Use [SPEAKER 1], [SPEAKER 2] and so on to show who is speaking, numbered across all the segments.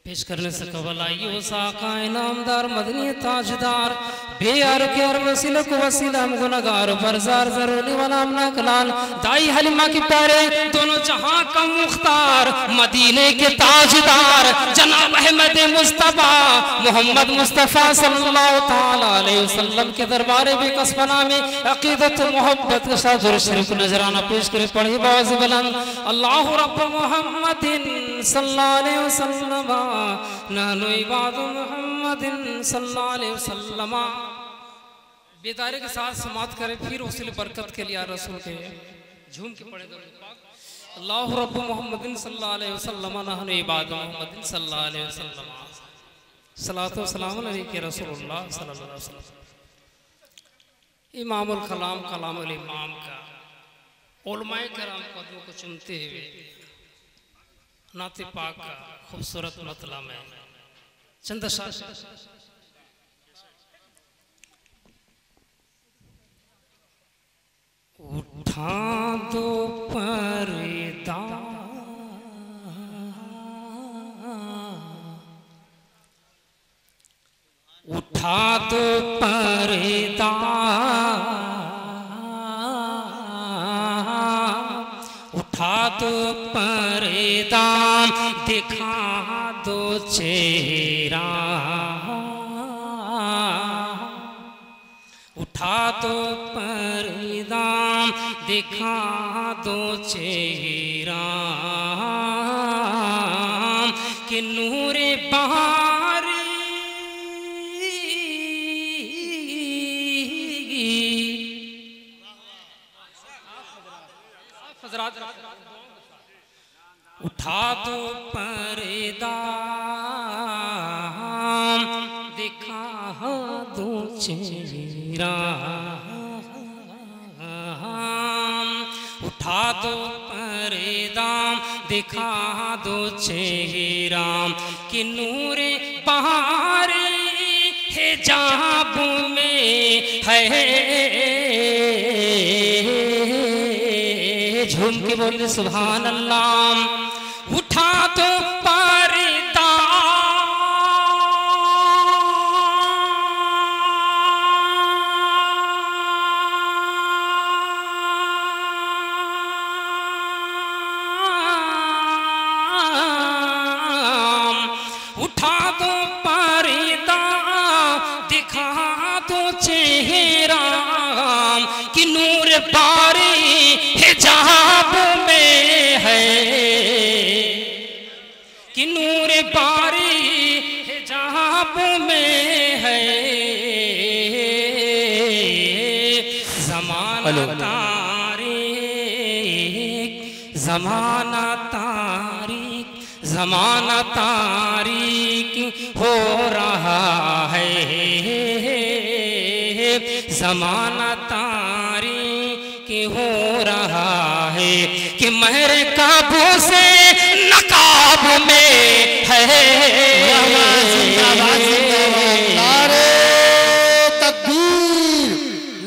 [SPEAKER 1] पेश करने से कबल आइए वो साका इनामदार मदनी ताजदार बेयार के और वसीले को वसीला हम गुनहगार बरजार जरूरी वाला हमना कलाल दाई हलीमा की प्यारे दोनों जहां का मुख्तार मदीने के ताजदार जनाब अहमद मुस्तफा मोहम्मद मुस्तफा सल्लल्लाहु ताला अलैहि वसल्लम के दरबार में कसबना में अकीदत मोहब्बत के साथ दुरूद शरीफ नजराना पेश करे पढ़े बाज़ बुलंद अल्लाह रब्ब मोहम्मदिन सल्लल्लाहु अलैहि वसल्लम नानु इबादु मोहम्मदिन सल्लल्लाहु अलैहि वसल्लम। बेदारे के साथ समात करें फिर उसी बरकत के लिए रसूल के झूम के पढ़े अल्लाह रब्बु मोहम्मदिन सल्लल्लाहु अलैहि वसल्लम नानु इबादु मोहम्मदिन सल्लल्लाहु अलैहि वसल्लम सलातो सलाम अलैहि रसूलुल्लाह सल्लल्लाहु अलैहि वसल्लम। इमामुल कलाम कलामुल इमाम का उलमाए कराम कदमों को चुमते हुए नाते पाक का खूबसूरत मतला में चंद उठा दो पर्दा उठा दो पर्दा उठा दो पर्दा दिखा दो चेहरा उठा दो पर्दा दिखा दो चेहरा कि नूरे बहार उठा दो पर्दा दिखा दो चेहरा उठा दो पर्दा दिखा दो चेहरा कि नूरे बहार हिजाब में है झूम के बोले सुभान अल्लाह। उठा दो पर्दा उठा दो पर्दा दिखा दो चेहरा कि नूर पारी हिजाब में है कि नूर पारी हिजाब में है ज़माना तारीक ज़माना तारीक ज़माना तारीक हो रहा है ज़माना तारीक हो रहा है कि महर काबू से नकाब में है।
[SPEAKER 2] नारे तकबीर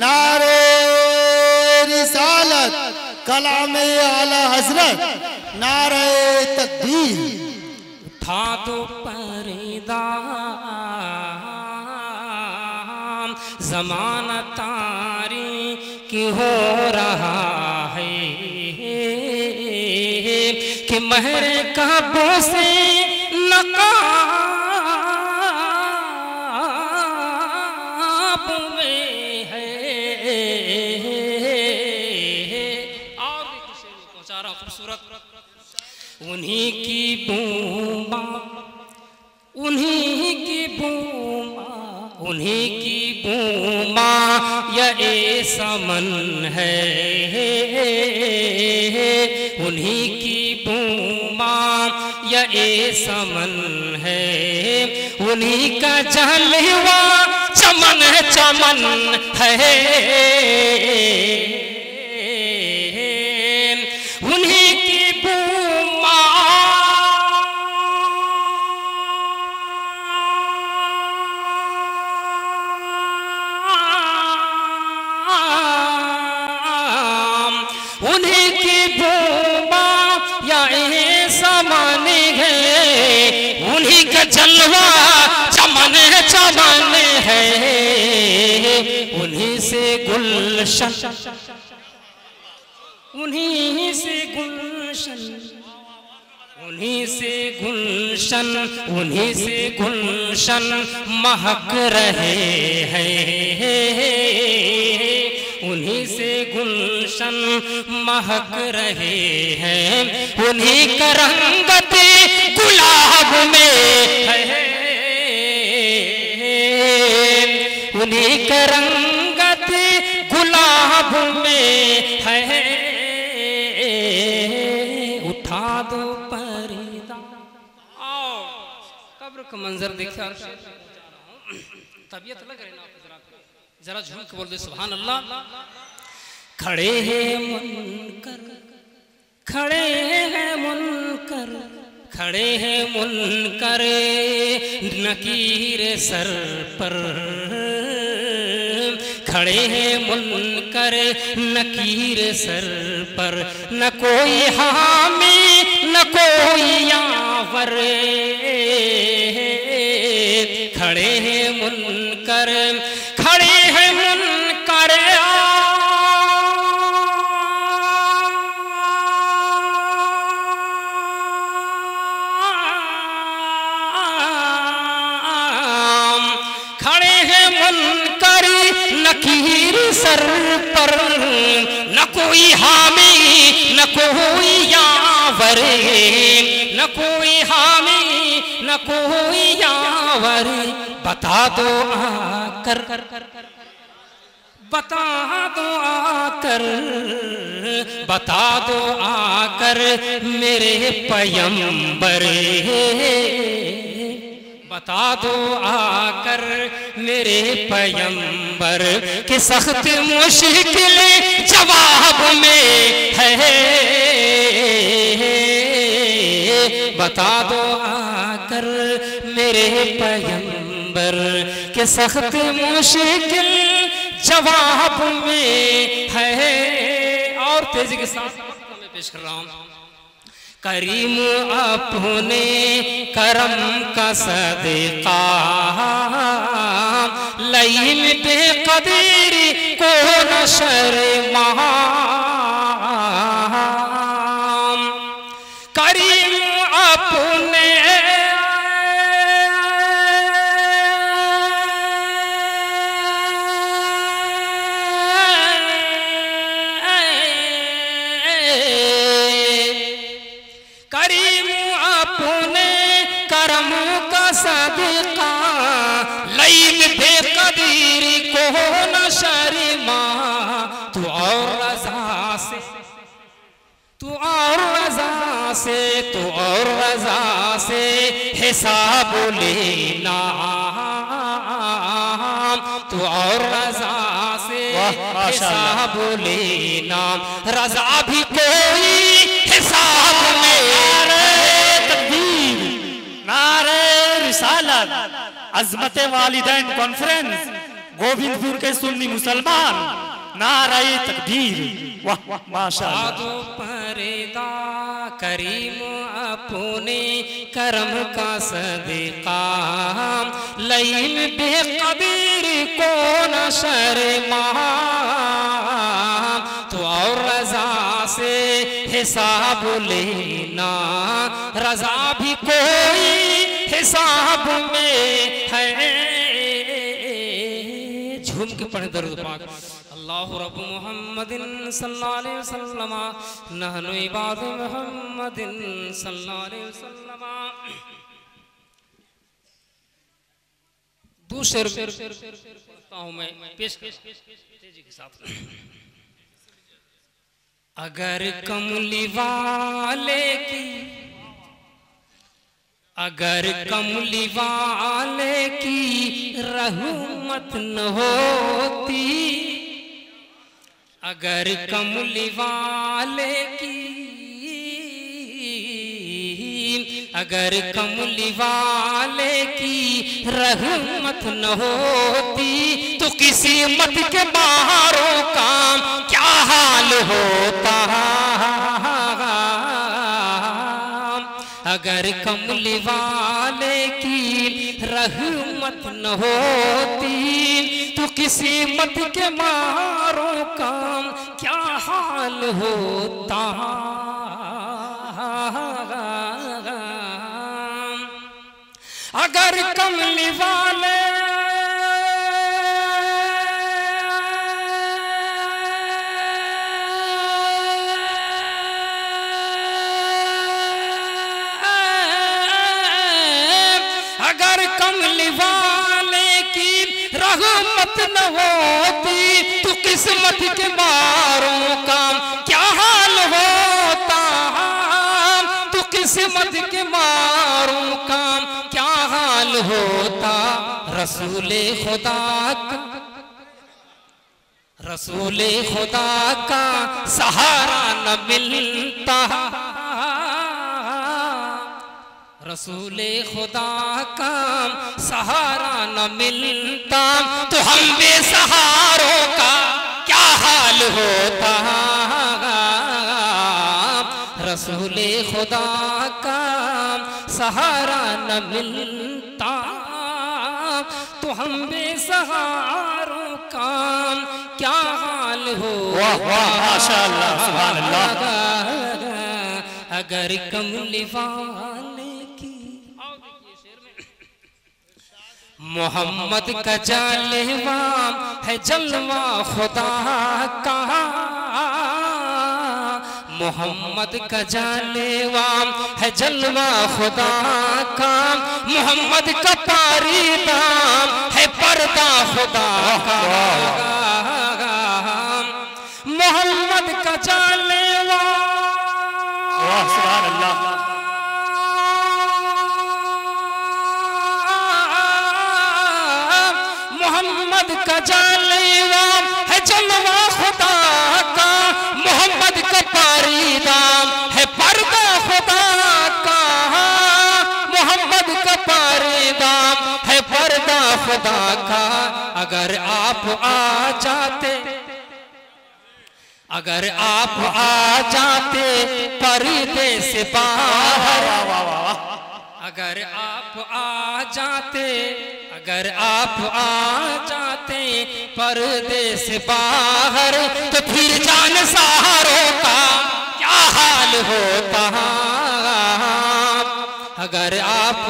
[SPEAKER 2] नारे रिसालत कलामे आला हजरत नारे तकबीर।
[SPEAKER 1] उठा दो पर्दा ज़माना तारीक हो रहा है कि महर काबू से नकाब में है। और भी खुशी पहुंचा रहा खूबसूरत उन्हीं की बूमा उन्हीं की बूमा उन्हीं की बूमा ये समन है उन्हीं की बूमा ये समन है उन्हीं का जलवा चमन चमन है उन्हीं की बूमा उन्हीं की बूमा या समान है उन्हीं का जलवा चमन चमन है, उन्हीं से गुलशन, उन्हीं से गुलशन, उन्हीं से गुलशन, उन्हीं से गुलशन महक रहे हैं, उन्हीं से गुलशन महक रहे हैं, उन्हीं का रंगत गुलाब में है, उन्हीं का रंगत गुलाब में है, उठा दो पर्दा। आओ कब्र का मंजर देखा, तबीयत लग रही ना, जरा झूम के बोल दे सुभान अल्लाह। खड़े हैं मुनकर, खड़े हैं मुनकर, खड़े हैं मुनकर नकीर सर पर, खड़े हैं मुनकर नकीर सर पर, न कोई हामी न कोई यावर, खड़े हैं मुनकर, खड़े हैं मुनकर खड़े हैं मुनकर नकीर सर पर, न कोई हामी न कोई यावर, न कोई हामी न कोई यावर, बता दो आकर, बता दो आकर, बता दो आकर मेरे पैगंबर, बता दो आकर मेरे पैगंबर कि सख्त मुश्किल जवाब में है, बता दो आकर मेरे पैगंबर कि सख्त मुश्किल जवाब में है। और तेजी के साथ मैं पेश कर रहा हूँ। करीम अपने करम का सदका लईम बेकदीर को न शर्माम, करीम अपने सदका लईम बेकदीर को न शर्मा, तू और रज़ा से, तू और रज़ा से, तू और रज़ा से हिसाब लेना, तू और रज़ा से हिसाब लेना, रज़ा भी कोई हिसाब में,
[SPEAKER 3] अज़मत वालिदैन कॉन्फ्रेंस गोविंदपुर के सुन्नी मुसलमान, नारे तकबीर, वाह वाह माशाअल्लाह।
[SPEAKER 1] पर्दा करीम अपने करम का सदका लईम बेकदीर को न शर्मा, तो और रज़ा से हिसाब लेना, रज़ा भी कोई हिसाब में है। झूम के पढ़े दरूद पाक। अल्लाहु रब्बु मुहम्मदिन सल्लल्लाहु अलैहि वसल्लम नहनु इबादु मुहम्मदिन सल्लल्लाहु अलैहि वसल्लम। दूसरे करता हूँ मैं पेश तेजी के साथ। अगर कमली वाले की, अगर कमली वाले की रहमत न होती, अगर कमली वाले की, अगर कमली वाले की रहमत न होती, तो किसी मत के बाहरों का क्या हाल होता। अगर कमली वाले की रहमत न होती तो किसी मत के मारों का क्या हाल होता। अगर कमली वाले रहमत न होती तो किस्मत के मारों का क्या हाल होता। तो किस्मत के मारों का क्या हाल होता। रसूले खुदा का सहारा न मिलता। रसूले खुदा का सहारा न मिलता तो हम बेसहारों का क्या हाल होता। रसूले खुदा का सहारा न मिलता तो हम बेसहारों का क्या हाल होता।
[SPEAKER 3] माशाअल्लाह, सुभान अल्लाह।
[SPEAKER 1] अगर कमली वाले मोहम्मद का जालवा है जलवा खुदा का। मोहम्मद का जालवा है जलवा खुदा का। मोहम्मद का पारीदा है पर्दा खुदा का। मोहम्मद का जालवा,
[SPEAKER 3] सुभान अल्लाह।
[SPEAKER 1] मोहम्मद का जालवा है जलवा खुदा का। मोहम्मद का पारीदाम है पर्दा खुदा का। मोहम्मद का पारीदाम है पर्दा खुदा का। अगर आप आ जाते, अगर आप आ जाते पर्दे से बाहर, अगर आप आ जाते, अगर आप आ जाते पर्दे से बाहर तो फिर जान सहारों का क्या हाल होता। अगर आप